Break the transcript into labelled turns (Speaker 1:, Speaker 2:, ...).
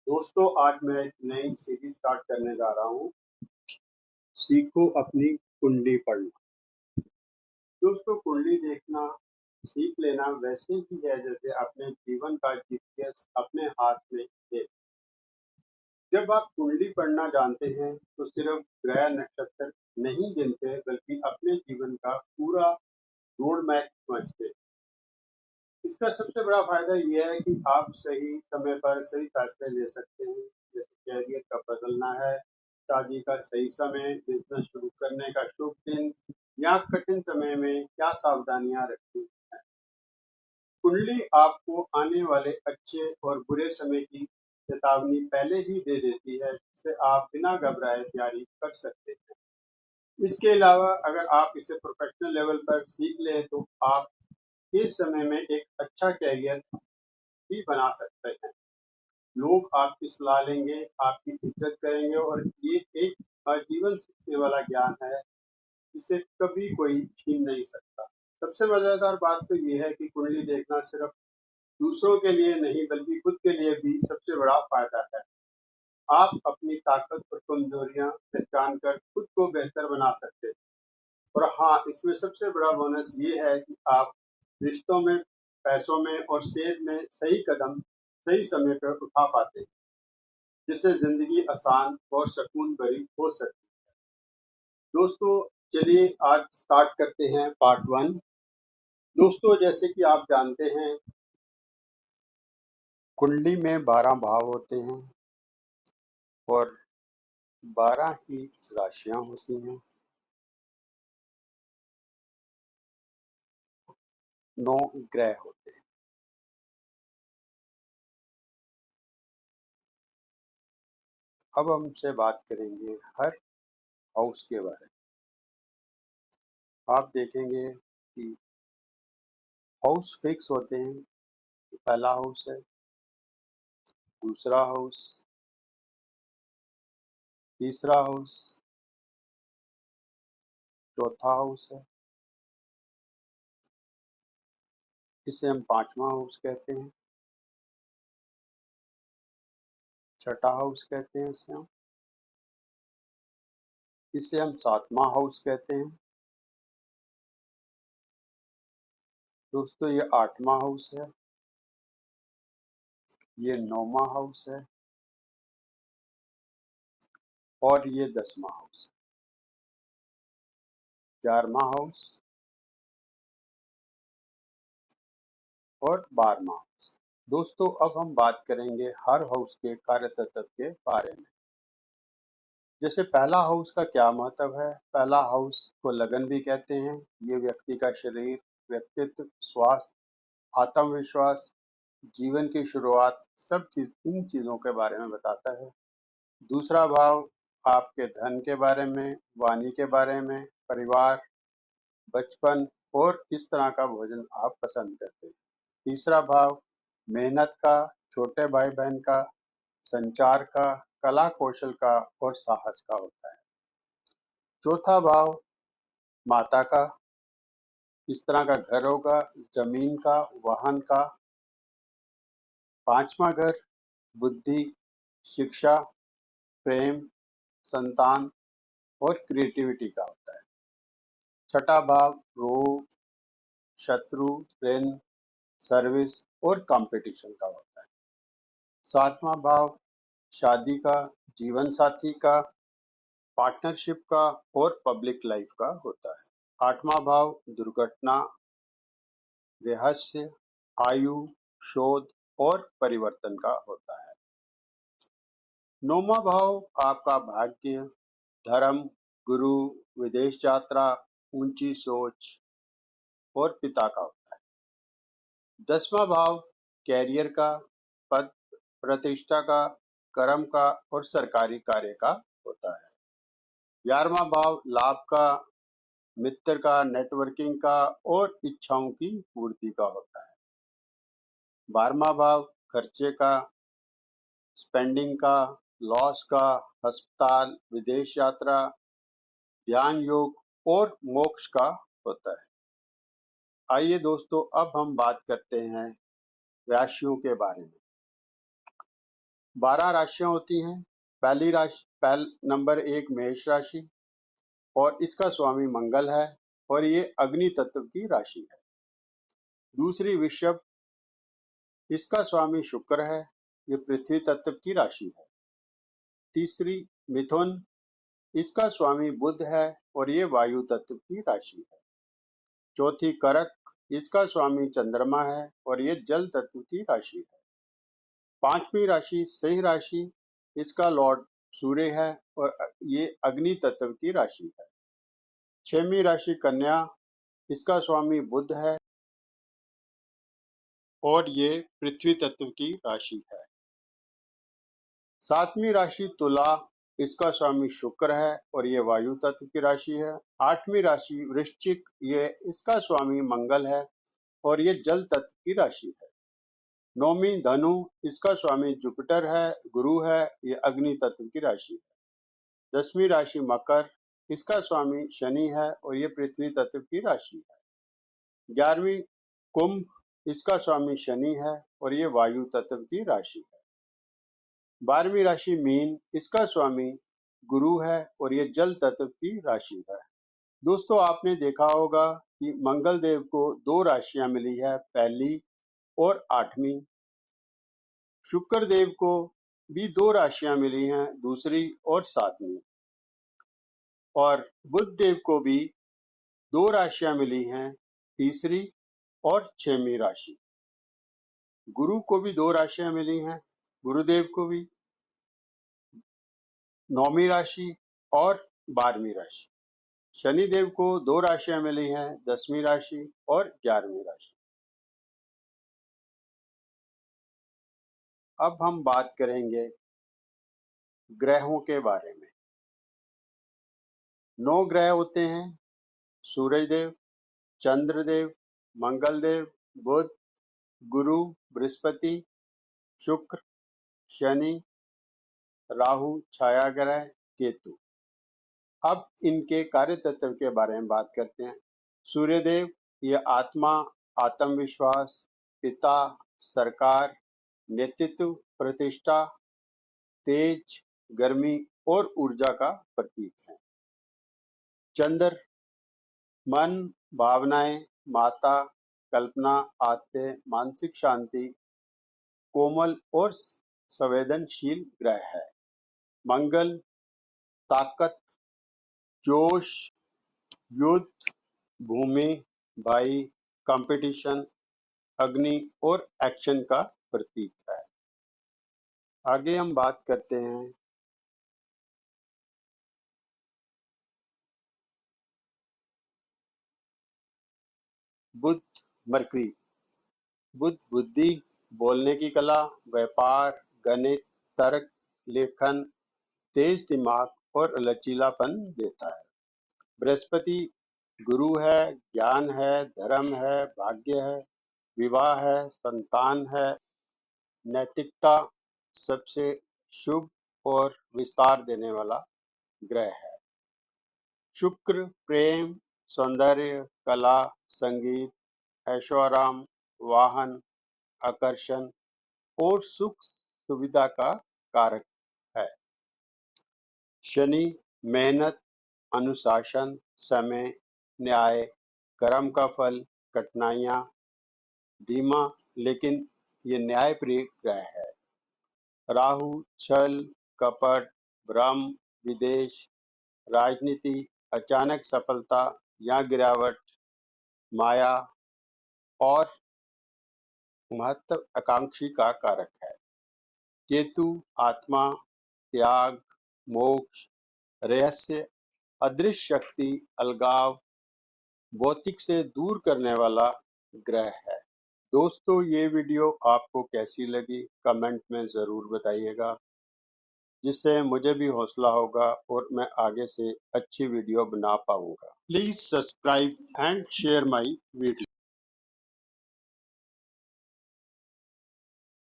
Speaker 1: दोस्तों, आज मैं एक नई सीरीज स्टार्ट करने जा रहा हूँ। सीखो अपनी कुंडली पढ़ना। दोस्तों, कुंडली देखना सीख लेना वैसे ही है जैसे अपने जीवन का जीपीएस अपने हाथ में है। जब आप कुंडली पढ़ना जानते हैं तो सिर्फ ग्रह नक्षत्र नहीं गिनते बल्कि अपने जीवन का पूरा रोड मैप समझते हैं। इसका सबसे बड़ा फायदा यह है कि आप सही समय पर सही फैसले ले सकते हैं। जैसे कैरियर का बदलना है, शादी का सही समय, बिजनेस शुरू करने का शुभ दिन या कठिन समय में क्या सावधानियां रखनी है। कुंडली आपको आने वाले अच्छे और बुरे समय की चेतावनी पहले ही दे देती है, जिससे आप बिना घबराए तैयारी कर सकते हैं। इसके अलावा अगर आप इसे प्रोफेशनल लेवल पर सीख लें तो आप इस समय में एक अच्छा कैरियर भी बना सकते हैं। लोग आपकी सलाह लेंगे, आपकी इज्जत करेंगे और ये एक आजीवन सीखने वाला ज्ञान है, जिसे कभी कोई छीन नहीं सकता। सबसे मजेदार बात तो ये है कि कुंडली देखना सिर्फ दूसरों के लिए नहीं बल्कि खुद के लिए भी सबसे बड़ा फायदा है। आप अपनी ताकत और कमजोरियां पहचान कर खुद को बेहतर बना सकते हैं। और हाँ, इसमें सबसे बड़ा बोनस ये है कि आप रिश्तों में, पैसों में और सेहत में सही कदम सही समय पर उठा पाते हैं, जिससे जिंदगी आसान और सुकून भरी हो सकती है। दोस्तों, चलिए आज स्टार्ट करते हैं पार्ट 1। दोस्तों, जैसे कि आप जानते हैं, कुंडली में 12 भाव होते हैं और 12 ही राशियां होती हैं। 9 ग्रह होते हैं। अब हमसे बात करेंगे हर हाउस के बारे में। आप देखेंगे कि हाउस फिक्स होते हैं। पहला हाउस है, दूसरा हाउस, तीसरा हाउस, चौथा हाउस है, इसे हम पांचवा हाउस कहते हैं। छठा हाउस कहते हैं इसे हम सातवां हाउस कहते हैं। दोस्तों, ये आठवां हाउस है, ये नौवां हाउस है और ये 10वां हाउस है। 11वां हाउस और 12वां हाउस। दोस्तों, अब हम बात करेंगे हर हाउस के कार्य तत्व के बारे में। जैसे पहला हाउस का क्या महत्व है। पहला हाउस को लगन भी कहते हैं। ये व्यक्ति का शरीर, व्यक्तित्व, स्वास्थ्य, आत्मविश्वास, जीवन की शुरुआत, सब चीज इन चीजों के बारे में बताता है। दूसरा भाव आपके धन के बारे में, वाणी के बारे में, परिवार, बचपन और किस तरह का भोजन आप पसंद करते हैं। तीसरा भाव मेहनत का, छोटे भाई बहन का, संचार का, कला कौशल का और साहस का होता है। चौथा भाव माता का, किस तरह का घर होगा, जमीन का, वाहन का। पांचवा घर बुद्धि, शिक्षा, प्रेम, संतान और क्रिएटिविटी का होता है। छठा भाव रोग, शत्रु, ऋण, सर्विस और कंपटीशन का होता है। सातवां भाव शादी का, जीवन साथी का, पार्टनरशिप का और पब्लिक लाइफ का होता है। आठवां भाव दुर्घटना, रहस्य, आयु, शोध और परिवर्तन का होता है। नौवां भाव आपका भाग्य, धर्म, गुरु, विदेश यात्रा, ऊंची सोच और पिता का होता है। 10वां भाव कैरियर का, पद प्रतिष्ठा का, कर्म का और सरकारी कार्य का होता है। 11वां भाव लाभ का, मित्र का, नेटवर्किंग का और इच्छाओं की पूर्ति का होता है। 12वां भाव खर्चे का, स्पेंडिंग का, लॉस का, अस्पताल, विदेश यात्रा, ध्यान योग और मोक्ष का होता है। आइए दोस्तों, अब हम बात करते हैं राशियों के बारे में। 12 राशियां होती हैं। पहली राशि नंबर 1 मेष राशि और इसका स्वामी मंगल है और ये अग्नि तत्व की राशि है। दूसरी वृषभ, इसका स्वामी शुक्र है, ये पृथ्वी तत्व की राशि है। तीसरी मिथुन, इसका स्वामी बुध है और ये वायु तत्व की राशि है। चौथी कर्क, इसका स्वामी चंद्रमा है और ये जल तत्व की राशि है। पांचवी राशि सिंह राशि, इसका लॉर्ड सूर्य है और ये अग्नि तत्व की राशि है। छठवीं राशि कन्या, इसका स्वामी बुध है और ये पृथ्वी तत्व की राशि है। सातवीं राशि तुला, इसका स्वामी शुक्र है और ये वायु तत्व की राशि है। आठवीं राशि वृश्चिक, ये इसका स्वामी मंगल है और ये जल तत्व की राशि है। नौवीं धनु, इसका स्वामी जुपिटर है, गुरु है, ये अग्नि तत्व की राशि है। 10वीं राशि मकर, इसका स्वामी शनि है और ये पृथ्वी तत्व की राशि है। 11वीं कुंभ, इसका स्वामी शनि है और ये वायु तत्व की राशि है। 12वीं राशि मीन, इसका स्वामी गुरु है और ये जल तत्व की राशि है। दोस्तों, आपने देखा होगा कि मंगल देव को 2 राशियां मिली है, पहली और 8वीं। शुक्र देव को भी 2 राशियां मिली हैं, दूसरी और 7वीं। और बुध देव को भी 2 राशियां मिली हैं, तीसरी और 6वीं राशि। गुरु को भी 2 राशियां मिली हैं, गुरुदेव को भी 9वीं राशि और 12वीं राशि। शनिदेव को 2 राशियां मिली हैं, 10वीं राशि और 11वीं राशि। अब हम बात करेंगे ग्रहों के बारे में। 9 ग्रह होते हैं, सूर्यदेव, चंद्रदेव, मंगलदेव, बुध, गुरु, बृहस्पति, शुक्र, शनि, राहु, छाया ग्रह, केतु। अब इनके कार्य तत्व के बारे में बात करते हैं। सूर्यदेव, ये आत्मा, आत्मविश्वास, पिता, सरकार, नेतृत्व, प्रतिष्ठा, तेज, गर्मी और ऊर्जा का प्रतीक है। चंद्र, मन, भावनाएं, माता, कल्पना, आत्ते, मानसिक शांति, कोमल और संवेदनशील ग्रह है। मंगल, ताकत, जोश, युद्ध, भूमि, भाई, कंपटीशन, अग्नि और एक्शन का प्रतीक है। आगे हम बात करते हैं बुध, मरकरी। बुध बुद्धि, बोलने की कला, व्यापार, गणित, तर्क, लेखन, तेज दिमाग और लचीलापन देता है। बृहस्पति गुरु है, ज्ञान है, धर्म है, भाग्य है, विवाह है, संतान है, नैतिकता, सबसे शुभ और विस्तार देने वाला ग्रह है। शुक्र प्रेम, सौंदर्य, कला, संगीत, ऐशोआराम, वाहन, आकर्षण और सुख सुविधा का कारक है। शनि मेहनत, अनुशासन, समय, न्याय, कर्म का फल, कठिनाइयां, धीमा लेकिन ये न्यायप्रिय ग्रह है। राहु छल, कपट, भ्रम, विदेश, राजनीति, अचानक सफलता या गिरावट, माया और महत्वाकांक्षी का कारक है। केतु आत्मा, त्याग, मोक्ष, रहस्य, अदृश्य शक्ति, अलगाव, भौतिक से दूर करने वाला ग्रह है। दोस्तों, ये वीडियो आपको कैसी लगी कमेंट में ज़रूर बताइएगा, जिससे मुझे भी हौसला होगा और मैं आगे से अच्छी वीडियो बना पाऊंगा। Please subscribe and share my video.